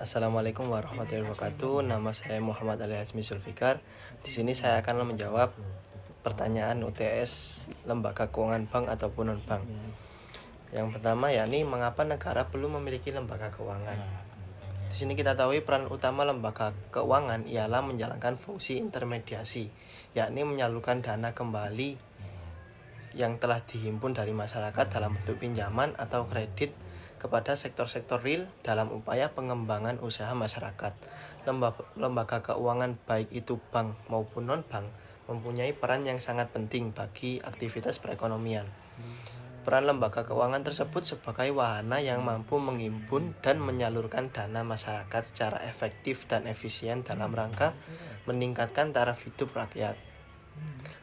Assalamualaikum warahmatullahi wabarakatuh. Nama saya Muhammad Ali Hazmi Zulfikar. Di sini saya akan menjawab pertanyaan UTS lembaga keuangan bank ataupun non bank. Yang pertama yakni mengapa negara perlu memiliki lembaga keuangan. Di sini kita tahu peran utama lembaga keuangan ialah menjalankan fungsi intermediasi, yakni menyalurkan dana kembali yang telah dihimpun dari masyarakat dalam bentuk pinjaman atau kredit kepada sektor-sektor real dalam upaya pengembangan usaha masyarakat. Lembaga keuangan baik itu bank maupun non-bank mempunyai peran yang sangat penting bagi aktivitas perekonomian. Peran lembaga keuangan tersebut sebagai wahana yang mampu menghimpun dan menyalurkan dana masyarakat secara efektif dan efisien dalam rangka meningkatkan taraf hidup rakyat.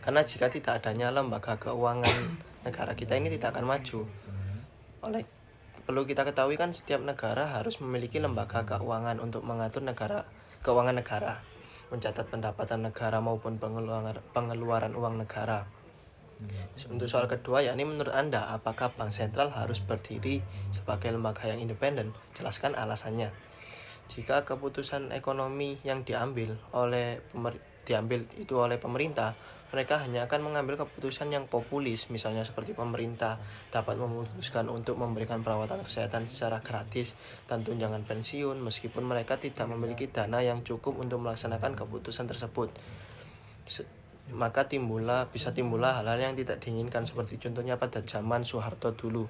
Karena jika tidak adanya lembaga keuangan, negara kita ini tidak akan maju. Perlu kita ketahui kan setiap negara harus memiliki lembaga keuangan untuk mengatur keuangan negara, mencatat pendapatan negara maupun pengeluaran uang negara. Untuk soal kedua, yakni menurut Anda apakah Bank Sentral harus berdiri sebagai lembaga yang independen? Jelaskan alasannya. Jika keputusan ekonomi yang diambil oleh pemerintah, mereka hanya akan mengambil keputusan yang populis, misalnya seperti pemerintah dapat memutuskan untuk memberikan perawatan kesehatan secara gratis dan tunjangan pensiun meskipun mereka tidak memiliki dana yang cukup untuk melaksanakan keputusan tersebut. Maka bisa timbullah hal-hal yang tidak diinginkan, seperti contohnya pada zaman Soeharto dulu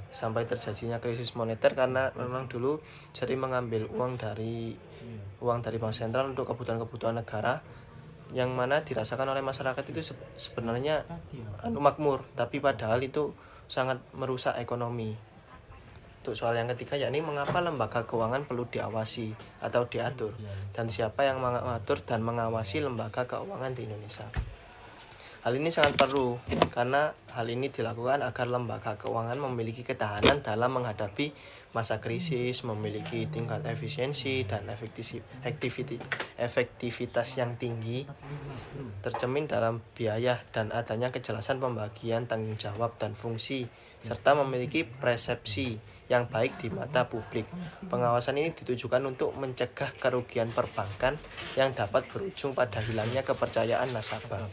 sampai terjadinya krisis moneter karena memang dulu sering mengambil uang dari Bank Sentral untuk kebutuhan negara, yang mana dirasakan oleh masyarakat itu sebenarnya makmur, tapi padahal itu sangat merusak ekonomi. Untuk soal yang ketiga, yakni mengapa lembaga keuangan perlu diawasi atau diatur, dan siapa yang mengatur dan mengawasi lembaga keuangan di Indonesia. Hal ini sangat perlu karena hal ini dilakukan agar lembaga keuangan memiliki ketahanan dalam menghadapi masa krisis, memiliki tingkat efisiensi dan efektivitas yang tinggi, tercermin dalam biaya dan adanya kejelasan pembagian tanggung jawab dan fungsi, serta memiliki persepsi yang baik di mata publik. Pengawasan ini ditujukan untuk mencegah kerugian perbankan yang dapat berujung pada hilangnya kepercayaan nasabah.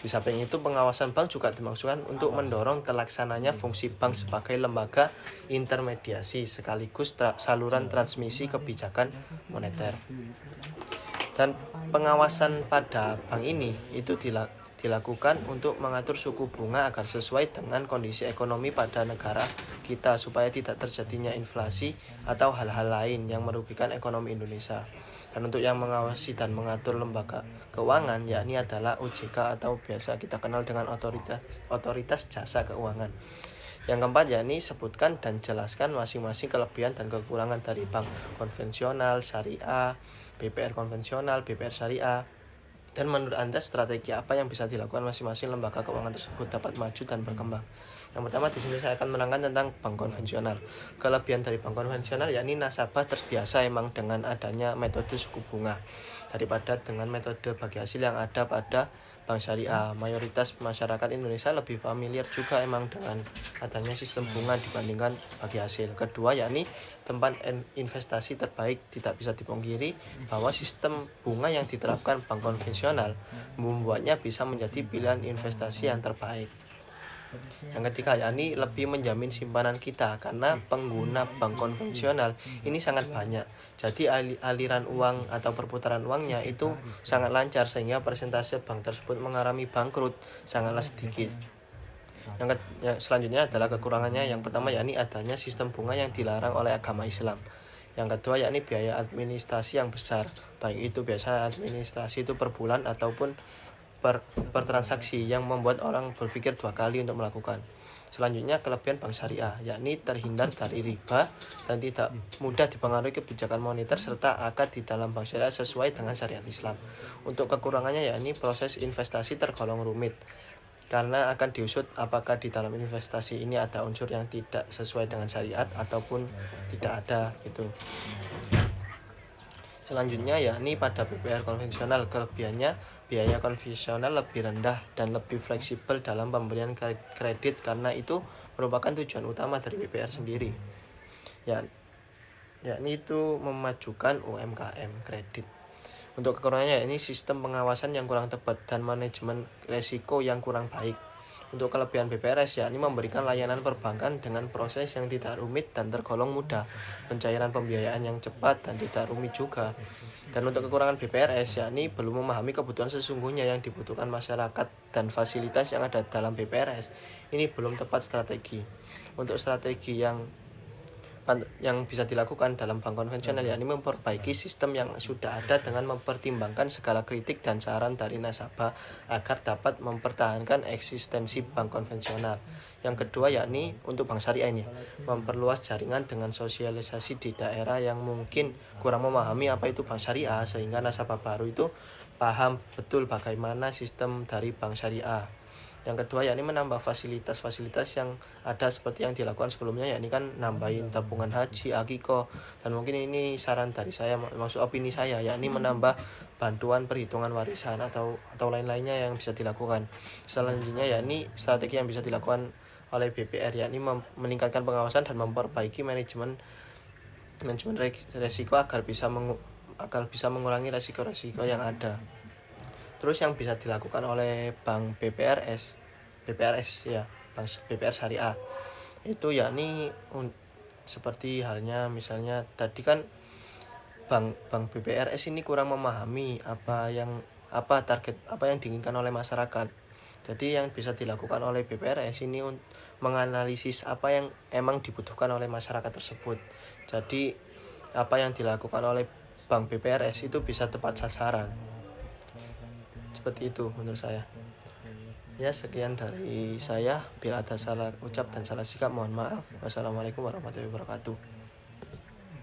Di samping itu, pengawasan bank juga dimaksudkan untuk mendorong terlaksananya fungsi bank sebagai lembaga intermediasi sekaligus saluran transmisi kebijakan moneter. Dan pengawasan pada bank ini itu dilakukan untuk mengatur suku bunga agar sesuai dengan kondisi ekonomi pada negara kita supaya tidak terjadinya inflasi atau hal-hal lain yang merugikan ekonomi Indonesia. Dan untuk yang mengawasi dan mengatur lembaga keuangan yakni adalah OJK atau biasa kita kenal dengan otoritas jasa keuangan. Yang keempat yakni sebutkan dan jelaskan masing-masing kelebihan dan kekurangan dari bank konvensional, syariah, BPR konvensional, BPR syariah. Dan menurut Anda strategi apa yang bisa dilakukan masing-masing lembaga keuangan tersebut dapat maju dan berkembang? Yang pertama, di sini saya akan menerangkan tentang bank konvensional. Kelebihan dari bank konvensional yakni nasabah terbiasa emang dengan adanya metode suku bunga daripada dengan metode bagi hasil yang ada pada bank syariah. Mayoritas masyarakat Indonesia lebih familiar juga emang dengan adanya sistem bunga dibandingkan bagi hasil. Kedua yakni tempat investasi terbaik. Tidak bisa dipungkiri bahwa sistem bunga yang diterapkan bank konvensional membuatnya bisa menjadi pilihan investasi yang terbaik. Yang ketiga yakni lebih menjamin simpanan kita karena pengguna bank konvensional ini sangat banyak. Jadi aliran uang atau perputaran uangnya itu sangat lancar sehingga persentase bank tersebut mengalami bangkrut sangatlah sedikit. Yang selanjutnya adalah kekurangannya. Yang pertama yakni adanya sistem bunga yang dilarang oleh agama Islam. Yang kedua yakni biaya administrasi yang besar, baik itu biasa administrasi itu per bulan ataupun per transaksi yang membuat orang berpikir dua kali untuk melakukan. Selanjutnya kelebihan bank syariah yakni terhindar dari riba dan tidak mudah dipengaruhi kebijakan moneter serta akad di dalam bank syariah sesuai dengan syariat Islam. Untuk kekurangannya yakni proses investasi tergolong rumit karena akan diusut apakah di dalam investasi ini ada unsur yang tidak sesuai dengan syariat ataupun tidak ada gitu. Selanjutnya yakni pada BPR konvensional, kelebihannya biaya konvensional lebih rendah dan lebih fleksibel dalam pemberian kredit karena itu merupakan tujuan utama dari BPR sendiri. Ya, yakni itu memajukan UMKM kredit. Untuk kekurangannya ini sistem pengawasan yang kurang tepat dan manajemen resiko yang kurang baik. Untuk kelebihan BPRS yakni memberikan layanan perbankan dengan proses yang tidak rumit dan tergolong mudah, pencairan pembiayaan yang cepat dan tidak rumit juga. Dan untuk kekurangan BPRS yakni belum memahami kebutuhan sesungguhnya yang dibutuhkan masyarakat dan fasilitas yang ada dalam BPRS. Ini belum tepat strategi. Untuk strategi yang bisa dilakukan dalam bank konvensional yakni memperbaiki sistem yang sudah ada dengan mempertimbangkan segala kritik dan saran dari nasabah agar dapat mempertahankan eksistensi bank konvensional. Yang kedua yakni untuk bank syariah ini memperluas jaringan dengan sosialisasi di daerah yang mungkin kurang memahami apa itu bank syariah sehingga nasabah baru itu paham betul bagaimana sistem dari bank syariah. Yang kedua yakni menambah fasilitas-fasilitas yang ada seperti yang dilakukan sebelumnya, yakni kan nambahin tabungan haji, akikoh, dan mungkin ini saran dari saya, maksud opini saya, yakni menambah bantuan perhitungan warisan atau lain-lainnya yang bisa dilakukan. Selanjutnya yakni strategi yang bisa dilakukan oleh BPR yakni meningkatkan pengawasan dan memperbaiki manajemen resiko agar bisa mengurangi resiko-resiko yang ada. Terus yang bisa dilakukan oleh bank BPRS ya, bank BPR Syariah itu yakni seperti halnya misalnya tadi kan bank BPRS ini kurang memahami target apa yang diinginkan oleh masyarakat. Jadi yang bisa dilakukan oleh BPRS ini menganalisis apa yang emang dibutuhkan oleh masyarakat tersebut. Jadi apa yang dilakukan oleh bank BPRS itu bisa tepat sasaran. Seperti itu menurut saya. Ya, sekian dari saya. Bila ada salah ucap dan salah sikap mohon maaf. Wassalamualaikum warahmatullahi wabarakatuh.